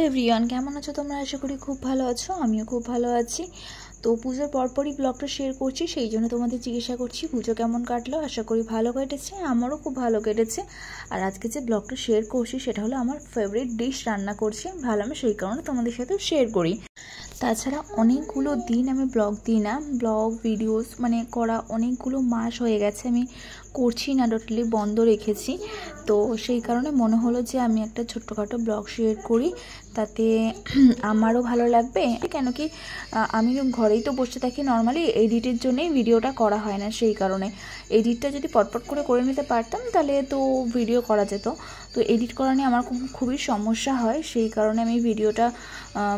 Everyone, কেমন আছো তোমরা? আশা করি খুব ভালো আছো। আমিও খুব ভালো আছি। তো পুজোর পরপরই ব্লগটা শেয়ার করছি, সেই জন্য তোমাদের জিজ্ঞাসা করছি পুজো কেমন কাটলো। আশা করি ভালো কেটেছে, আমারও খুব ভালো কেটেছে। আর আজকে যে ব্লগটা শেয়ার করছি সেটা হলো আমার ফেভারিট ডিশ রান্না করছি, ভাবলাম সেই কারণে তোমাদের সাথে শেয়ার করি। তাছাড়া অনেকগুলো দিন আমি ব্লগ দিই না, ব্লগ ভিডিওস মানে করা অনেকগুলো মাস হয়ে গেছে আমি করছি না, টোটালি বন্ধ রেখেছি। তো সেই কারণে মনে হলো যে আমি একটা ছোট্টখাটো ব্লগ শেয়ার করি, তাতে আমারও ভালো লাগবে। কেন কি আমি ঘরেই তো বসে থাকি, নর্মালি এডিটের জন্যই ভিডিওটা করা হয় না। সেই কারণে এডিটটা যদি পটপট করে নিতে পারতাম তাহলে তো ভিডিও করা যেত। তো এডিট করা নিয়ে আমার খুবই সমস্যা হয়, সেই কারণে আমি ভিডিওটা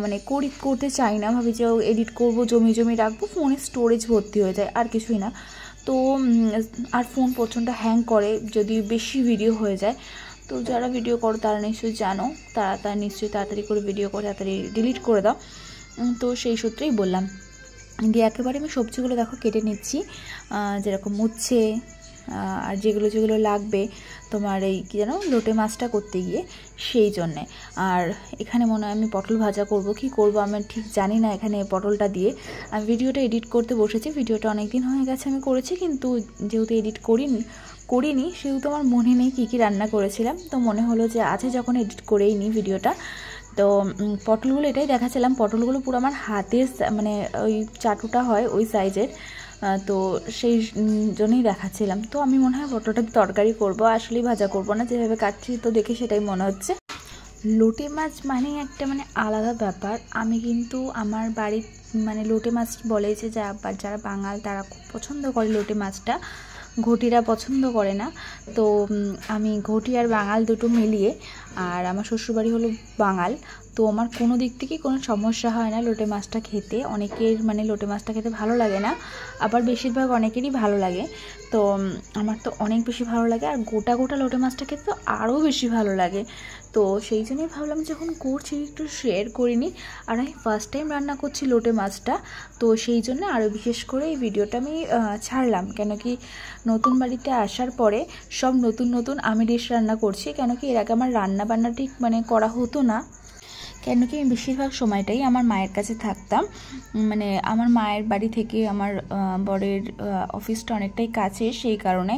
মানে করতে চাই না। ভাবি যে এডিট করব, জমি রাখবো, ফোনে স্টোরেজ ভর্তি হয়ে যায়, আর কিছুই না। তো আর ফোন প্রচণ্ড হ্যাং করে যদি বেশি ভিডিও হয়ে যায়। তো যারা ভিডিও করো তারা নিশ্চয়ই জানো, তারা নিশ্চয়ই তাড়াতাড়ি করে ভিডিও করে তাড়াতাড়ি ডিলিট করে দাও। তো সেই সূত্রেই বললাম। দিয়ে একেবারে আমি সবজিগুলো দেখো কেটে নিচ্ছি, যেরকম উচ্ছে আর যেগুলো লাগবে তোমার এই কী যেন লোটে মাছটা করতে গিয়ে, সেই জন্যে। আর এখানে মনে হয় আমি পটল ভাজা করব, কি করব আমি ঠিক জানি না। এখানে পটলটা দিয়ে আমি ভিডিওটা এডিট করতে বসেছি। ভিডিওটা অনেক দিন হয়ে গেছে আমি করেছি, কিন্তু যেহেতু এডিট করিনি সেহেতু আমার মনে নেই কী রান্না করেছিলাম। তো মনে হলো যে আছে যখন এডিট করেই নিই ভিডিওটা। তো পটলগুলো এটাই দেখাচ্ছিলাম, পটলগুলো পুরো আমার হাতের মানে ওই চাটুটা হয় ওই সাইজের, তো সেই জন্যই দেখাচ্ছিলাম। তো আমি মনে হয় পটলটা তরকারি করব, আসলেই ভাজা করব না, যেভাবে কাটছি তো দেখে সেটাই মনে হচ্ছে। লোটে মাছ মানে একটা মানে আলাদা ব্যাপার। আমি কিন্তু আমার বাড়ির মানে লোটে মাছ বলে যে যারা বাঙাল তারা খুব পছন্দ করে লোটে মাছটা, ঘটিরা পছন্দ করে না। তো আমি ঘটি আর বাঙাল দুটো মিলিয়ে, আর আমার শ্বশুরবাড়ি হলো বাঙাল, তো আমার কোনো দিক থেকেই কোনো সমস্যা হয় না লোটে মাছটা খেতে। অনেকের মানে লোটে মাছটা খেতে ভালো লাগে না, আবার বেশিরভাগ অনেকেরই ভালো লাগে। তো আমার তো অনেক বেশি ভালো লাগে, আর গোটা লোটে মাছটা খেতে তো আরও বেশি ভালো লাগে। তো সেই জন্যই ভাবলাম যখন করছি একটু শেয়ার করিনি। আর আমি ফার্স্ট টাইম রান্না করছি লোটে মাছটা, তো সেই জন্য আরও বিশেষ করে এই ভিডিওটা আমি ছাড়লাম। কেন কি নতুন বাড়িতে আসার পরে সব নতুন আমি ডিশ রান্না করছি। কেন কি এর আগে আমার রান্না বান্না ঠিক মানে করা হতো না। কেন কি আমি বেশিরভাগ সময়টাই আমার মায়ের কাছে থাকতাম, মানে আমার মায়ের বাড়ি থেকে আমার বরের অফিসটা অনেকটাই কাছে, সেই কারণে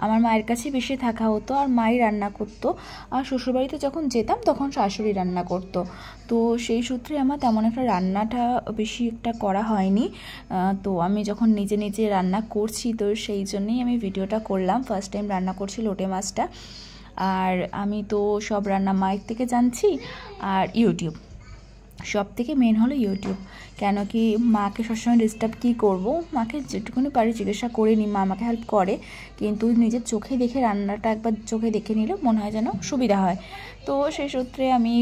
আমার মায়ের কাছে বেশি থাকা হতো, আর মাই রান্না করতো। আর শ্বশুরবাড়িতে যখন যেতাম তখন শাশুড়ি রান্না করতো। তো সেই সূত্রে আমার তেমন একটা রান্নাটা বেশি একটা করা হয়নি। তো আমি যখন নিজে রান্না করছি, তো সেই জন্যেই আমি ভিডিওটা করলাম। ফার্স্ট টাইম রান্না করছি লোটে মাছটা। আর আমি তো সব রান্না মায়ের থেকে জানছি, আর ইউটিউব, সব থেকে মেন হলো ইউটিউব। কেন কি মাকে সবসময় ডিস্টার্ব কী করবো, মাকে যেটুকুনি পারি জিজ্ঞাসা করে নিই, মা আমাকে হেল্প করে, কিন্তু নিজের চোখে দেখে রান্নাটা একবার চোখে দেখে নিলে মনে হয় যেন সুবিধা হয়। তো সেই সূত্রে আমি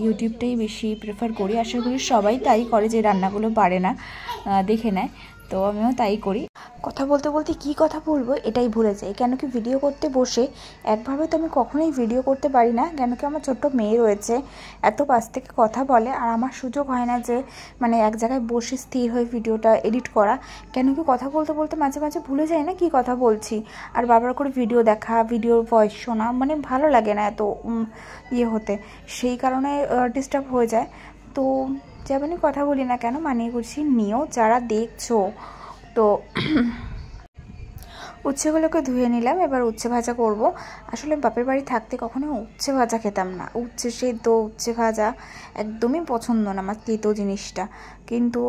ইউটিউবটাই বেশি প্রেফার করি। আশা করি সবাই তাই করে, যে রান্নাগুলো পারে না দেখে নেয়। তো আমিও তাই করি। কথা বলতে কী কথা বলবো এটাই ভুলে যাই। কেন কি ভিডিও করতে বসে একভাবে তো আমি কখনোই ভিডিও করতে পারি না। কেন কি আমার ছোট্ট মেয়ে রয়েছে, এত পাশ থেকে কথা বলে, আর আমার সুযোগ হয় না যে মানে এক জায়গায় বসে স্থির হয়ে ভিডিওটা এডিট করা। কেন কি কথা বলতে মাঝে ভুলে যাই না কি কথা বলছি, আর বারবার করে ভিডিও দেখা, ভিডিওর ভয়েস শোনা মানে ভালো লাগে না এত হতে। সেই কারণে ডিস্টার্ব হয়ে যায়। তো যেমনই কথা বলি না কেন মানিয়ে করছি নিও যারা দেখছো। তো উচ্ছেগুলোকে ধুয়ে নিলাম, এবার উচ্ছে ভাজা করব। আসলে বাপের বাড়ি থাকতে কখনো উচ্ছে ভাজা খেতাম না, উচ্ছে সেদ্ধ উচ্ছে ভাজা একদমই পছন্দ না আমার, তেতো জিনিসটা। কিন্তু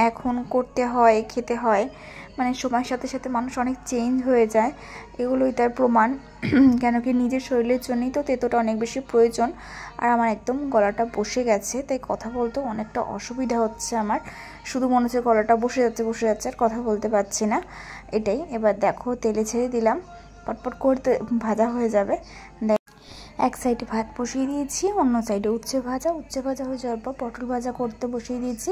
এখন করতে হয়, খেতে হয়, মানে সময়ের সাথে সাথে মানুষ অনেক চেঞ্জ হয়ে যায়, এগুলোই তার প্রমাণ। কেন কি নিজের শরীরের জন্যই তো তেতোটা অনেক বেশি প্রয়োজন। আর আমার একদম গলাটা বসে গেছে, তাই কথা বলতেও অনেকটা অসুবিধা হচ্ছে আমার। শুধু মনে হচ্ছে গলাটা বসে যাচ্ছে আর কথা বলতে পারছি না, এটাই। এবার দেখো তেলে ছেড়ে দিলাম, পটপট করতে ভাজা হয়ে যাবে। এক সাইডে ভাত বসিয়ে দিয়েছি, অন্য সাইডে উচ্ছে ভাজা হয়ে যাওয়ার পর পটল ভাজা করতে বসিয়ে দিয়েছি।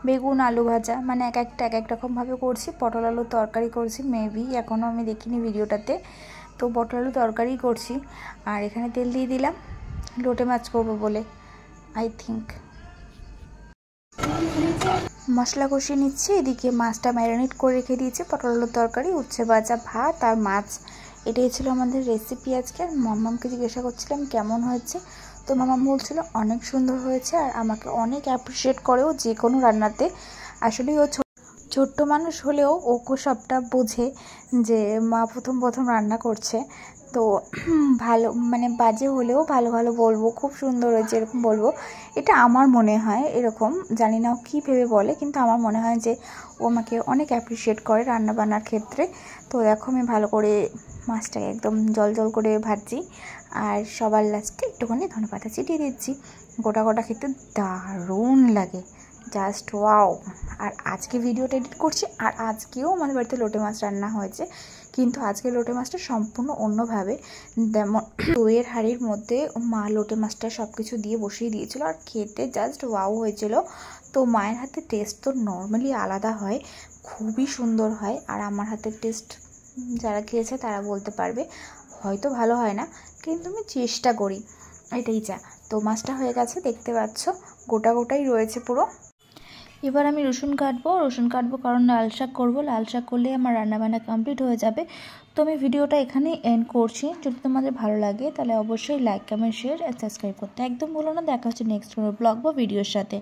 বেগুন আলু ভাজা মানে এক এক রকমভাবে করছি। পটল আলুর তরকারি করছি মেবি, এখনও আমি দেখিনি ভিডিওটাতে। তো পটল আলু তরকারি করছি, আর এখানে তেল দিয়ে দিলাম লোটে মাছ করবো বলে আই থিঙ্ক। মশলা কষিয়ে নিচ্ছি, এদিকে মাছটা ম্যারিনেট করে রেখে দিয়েছি। পটল আলুর তরকারি, উচ্ছে ভাজা, ভাত আর মাছ, এটাই ছিল আমাদের রেসিপি আজকে। আর মাম্মামকে জিজ্ঞাসা করছিলাম কেমন হয়েছে, তো মামা বলছিল অনেক সুন্দর হয়েছে, আর আমাকে অনেক অ্যাপ্রিসিয়েট করেও যে কোনো রান্নাতে। আসলে ও ছোট্ট মানুষ হলেও ওকে সবটা বোঝে যে মা প্রথম প্রথম রান্না করছে, তো ভালো মানে বাজে হলেও ভালো ভালো বলবো, খুব সুন্দর হয়েছে এরকম বলবো। এটা আমার মনে হয় এরকম, জানি না ও কী ভেবে বলে, কিন্তু আমার মনে হয় যে ও আমাকে অনেক অ্যাপ্রিসিয়েট করে রান্না বান্নার ক্ষেত্রে। তো দেখো আমি ভালো করে মাছটাকে একদম জল জল করে ভাজছি, আর সবার লাস্টে একটুখানি ধনেপাতা ছিটিয়ে দিচ্ছি। গোটা গোটা খেতে দারুণ লাগে, জাস্ট ওয়াও। আর আজকে ভিডিওটা এডিট করছি, আর আজকেও আমাদের বাড়িতে লোটে মাছ রান্না হয়েছে, কিন্তু আজকে লোটে মাছটা সম্পূর্ণ অন্যভাবে। যেমন দইয়ের হাঁড়ির মধ্যে মা লোটে মাছটা সব কিছু দিয়ে বসিয়ে দিয়েছিল, আর খেতে জাস্ট ওয়াও হয়েছিল। তো মায়ের হাতের টেস্ট তো নর্মালি আলাদা হয়, খুবই সুন্দর হয়। আর আমার হাতের টেস্ট যারা খেয়েছে তারা বলতে পারবে, হয়তো ভালো হয় না, কিন্তু আমি চেষ্টা করি, এটাই যা। তো মাছটা হয়ে গেছে, দেখতে পাচ্ছ গোটা গোটাই রয়েছে পুরো। এবার আমি রসুন কাটবো কারণ লাল শাক করবো, লাল শাক করলে আমার রান্নাবান্না কমপ্লিট হয়ে যাবে। তো আমি ভিডিওটা এখানেই এন্ড করছি। যদি তোমাদের ভালো লাগে তাহলে অবশ্যই লাইক, কমেন্ট, শেয়ার আর সাবস্ক্রাইব করতে একদম ভুলো না। দেখা হচ্ছে নেক্সট কোনো ব্লগ বা ভিডিওর সাথে।